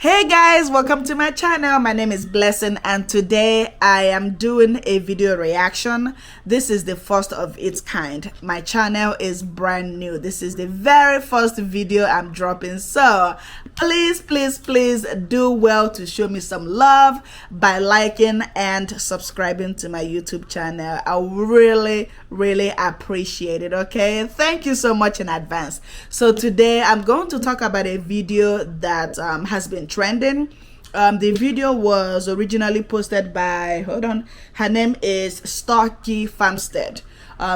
Hey guys, welcome to my channel. My name is Blessing and today I am doing a video reaction. This is the first of its kind. My channel is brand new. This is the very first video I'm dropping. So please do well to show me some love by liking and subscribing to my YouTube channel. I really appreciate it. Okay, thank you so much in advance. So today I'm going to talk about a video that has been trending. The video was originally posted by, her name is Starkey Farmstead.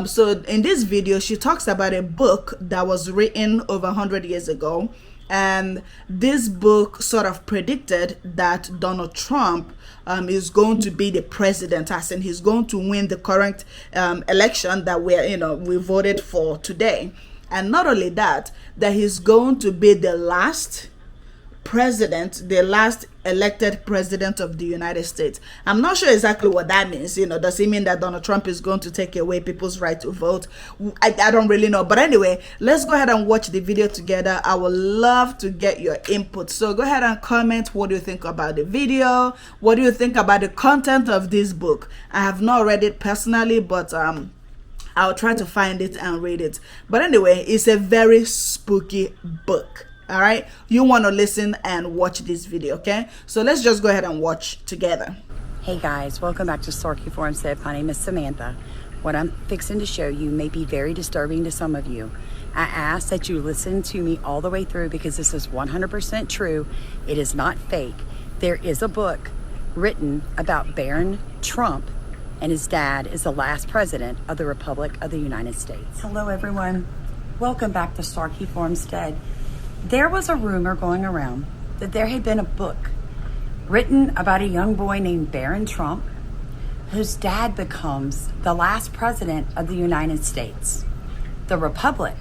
So in this video she talks about a book that was written over 100 years ago, and this book sort of predicted that Donald Trump is going to be the president, as in he's going to win the current election that we voted for today. And not only that, that he's going to be the last president, the last elected president of the United States. I'm not sure exactly what that means. Does it mean that Donald Trump is going to take away people's right to vote? I don't really know. But anyway, let's go ahead and watch the video together. I would love to get your input. So go ahead and comment. What do you think about the video? What do you think about the content of this book? I have not read it personally, but I'll try to find it and read it. But anyway, it's a very spooky book. All right, you want to listen and watch this video. Okay, so let's just go ahead and watch together. Hey guys, welcome back to Starkey Farmstead. My name is Samantha. What I'm fixing to show you may be very disturbing to some of you. I ask that you listen to me all the way through because this is 100% true. It is not fake. There is a book written about Baron Trump, and his dad is the last president of the Republic of the United States. Hello everyone, welcome back to Starkey Farmstead. There was a rumor going around that there had been a book written about a young boy named Baron Trump, whose dad becomes the last president of the United States, the Republic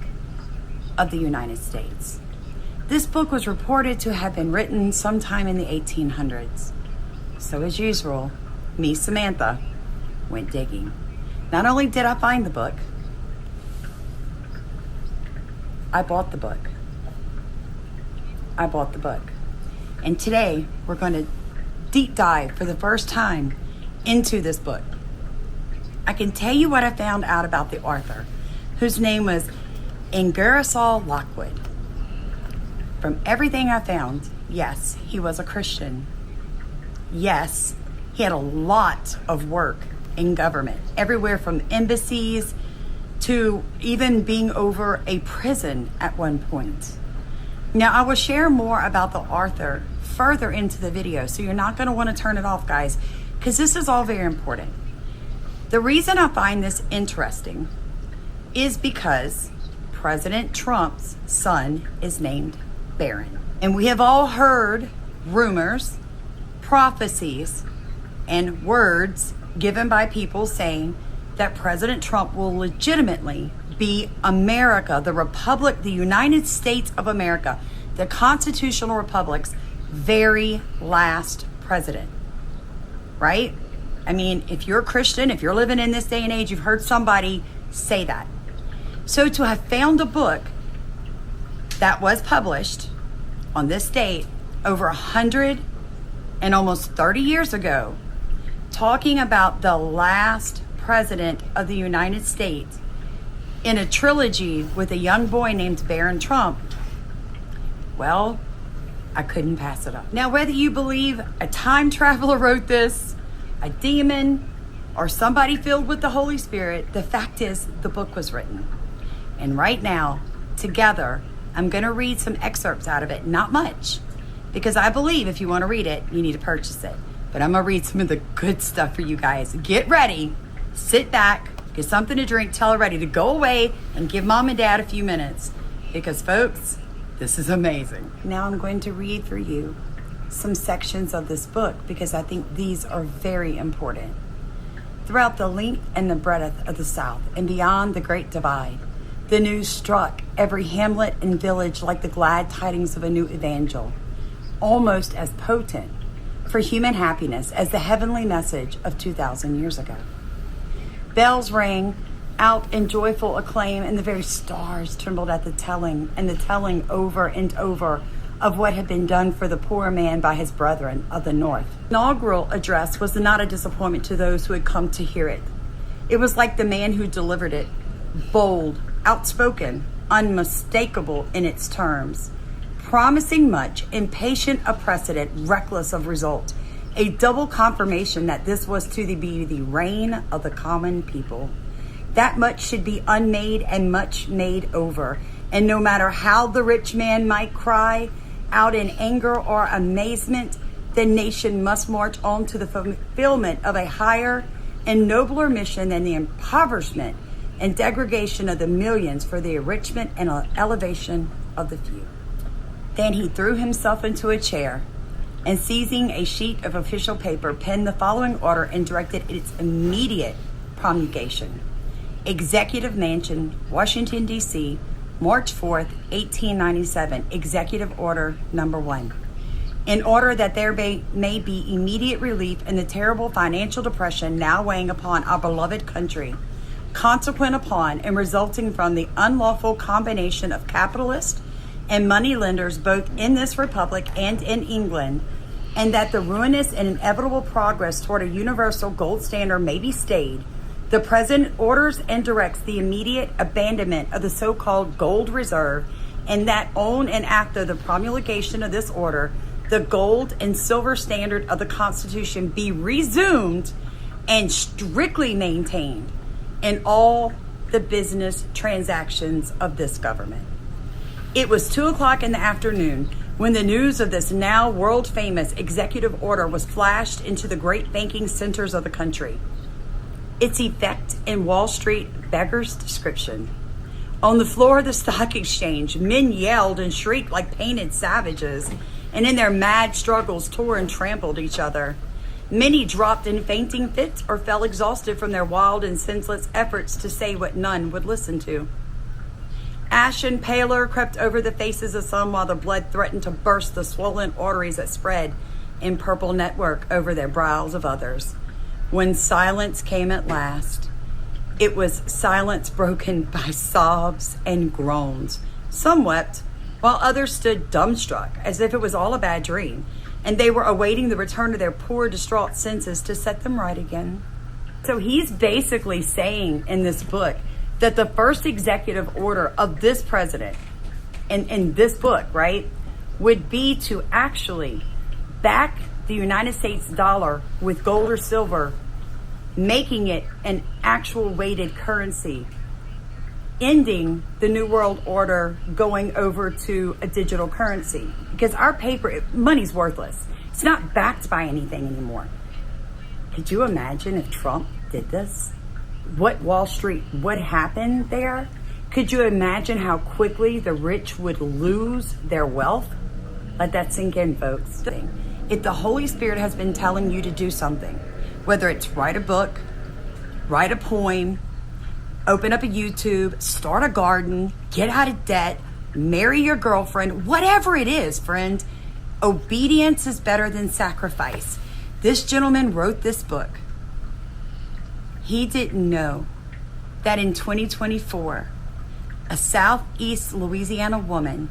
of the United States. This book was reported to have been written sometime in the 1800s. So as usual, me, Samantha, went digging. Not only did I find the book, I bought the book. And today we're going to deep dive for the first time into this book. I can tell you what I found out about the author, whose name was Ingersoll Lockwood. From everything I found, yes, he was a Christian. Yes, he had a lot of work in government, everywhere from embassies to even being over a prison at one point. Now, I will share more about the author further into the video, so you're not going to want to turn it off, guys, because this is all very important. The reason I find this interesting is because President Trump's son is named Baron. And we have all heard rumors, prophecies, and words given by people saying that President Trump will legitimately be America, the Republic, the United States of America, the constitutional republic's very last president, right? I mean, if you're a Christian, if you're living in this day and age, you've heard somebody say that. So to have found a book that was published on this date over 100 and almost 30 years ago, talking about the last president of the United States in a trilogy with a young boy named Baron Trump, well, I couldn't pass it up. Now, whether you believe a time traveler wrote this, a demon, or somebody filled with the Holy Spirit, the fact is the book was written. And right now, together, I'm going to read some excerpts out of it. Not much, because I believe if you want to read it, you need to purchase it. But I'm going to read some of the good stuff for you guys. Get ready, sit back, get something to drink, tell her ready to go away and give mom and dad a few minutes, because folks, this is amazing. Now I'm going to read for you some sections of this book because I think these are very important. Throughout the length and the breadth of the South and beyond the Great Divide, the news struck every hamlet and village like the glad tidings of a new evangel, almost as potent for human happiness as the heavenly message of 2,000 years ago. Bells rang out in joyful acclaim, and the very stars trembled at the telling, and the telling over and over of what had been done for the poor man by his brethren of the North. The inaugural address was not a disappointment to those who had come to hear it. It was like the man who delivered it, bold, outspoken, unmistakable in its terms, promising much, impatient of precedent, reckless of result, a double confirmation that this was to be the reign of the common people. That much should be unmade and much made over, and no matter how the rich man might cry out in anger or amazement, the nation must march on to the fulfillment of a higher and nobler mission than the impoverishment and degradation of the millions for the enrichment and elevation of the few. Then he threw himself into a chair and, seizing a sheet of official paper, penned the following order and directed its immediate promulgation. Executive Mansion, Washington, D.C., March 4th, 1897, Executive Order Number 1. In order that there may be immediate relief in the terrible financial depression now weighing upon our beloved country, consequent upon and resulting from the unlawful combination of capitalists and money lenders both in this republic and in England, and that the ruinous and inevitable progress toward a universal gold standard may be stayed, the President orders and directs the immediate abandonment of the so-called gold reserve, and that on and after the promulgation of this order, the gold and silver standard of the Constitution be resumed and strictly maintained in all the business transactions of this government. It was 2:00 in the afternoon when the news of this now world-famous executive order was flashed into the great banking centers of the country. Its effect in Wall Street beggars description. On the floor of the stock exchange, men yelled and shrieked like painted savages, and in their mad struggles tore and trampled each other. Many dropped in fainting fits or fell exhausted from their wild and senseless efforts to say what none would listen to. Ashen pallor crept over the faces of some, while the blood threatened to burst the swollen arteries that spread in purple network over their brows of others. When silence came at last, it was silence broken by sobs and groans. Some wept, while others stood dumbstruck, as if it was all a bad dream, and they were awaiting the return of their poor, distraught senses to set them right again. So he's basically saying in this book that the first executive order of this president, in this book, right, would be to actually back the United States dollar with gold or silver, making it an actual weighted currency, ending the New World Order, going over to a digital currency. Because our paper, money's worthless. It's not backed by anything anymore. Could you imagine if Trump did this? What Wall Street, what happened there? Could you imagine how quickly the rich would lose their wealth? Let that sink in, folks. If the Holy Spirit has been telling you to do something, whether it's write a book, write a poem, open up a YouTube, start a garden, get out of debt, marry your girlfriend, whatever it is, friend, obedience is better than sacrifice. This gentleman wrote this book. He didn't know that in 2024, a Southeast Louisiana woman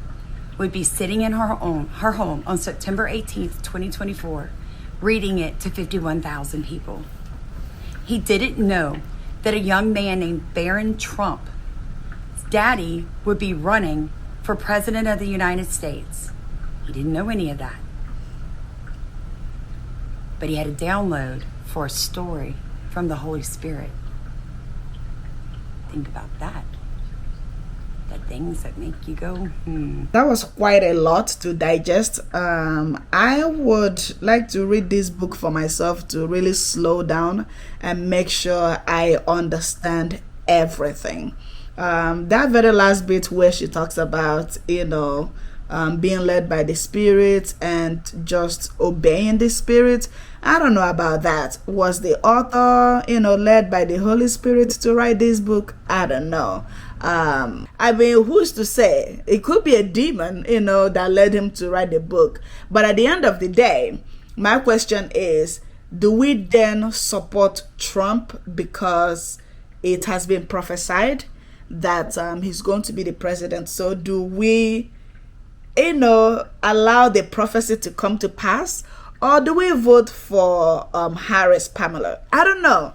would be sitting in her home on September 18th, 2024, reading it to 51,000 people. He didn't know that a young man named Barron Trump's daddy would be running for president of the United States. He didn't know any of that. But he had a download for a story from the Holy Spirit. Think about that. The things that make you go, That was quite a lot to digest. I would like to read this book for myself to really slow down and make sure I understand everything. That very last bit where she talks about, being led by the Spirit and just obeying the Spirit. I don't know about that. Was the author, led by the Holy Spirit to write this book? I don't know. I mean, who's to say? It could be a demon, that led him to write the book. But at the end of the day, my question is, do we then support Trump because it has been prophesied that he's going to be the president? So do we allow the prophecy to come to pass? Or do we vote for Harris Pamela? I don't know.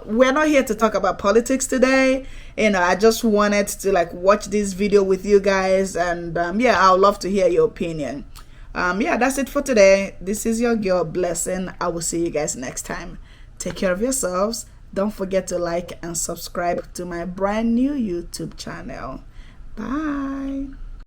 We're not here to talk about politics today. I just wanted to like watch this video with you guys, and yeah, I would love to hear your opinion. Yeah, that's it for today. This is your girl Blessing. I will see you guys next time. Take care of yourselves. Don't forget to like and subscribe to my brand new YouTube channel. Bye.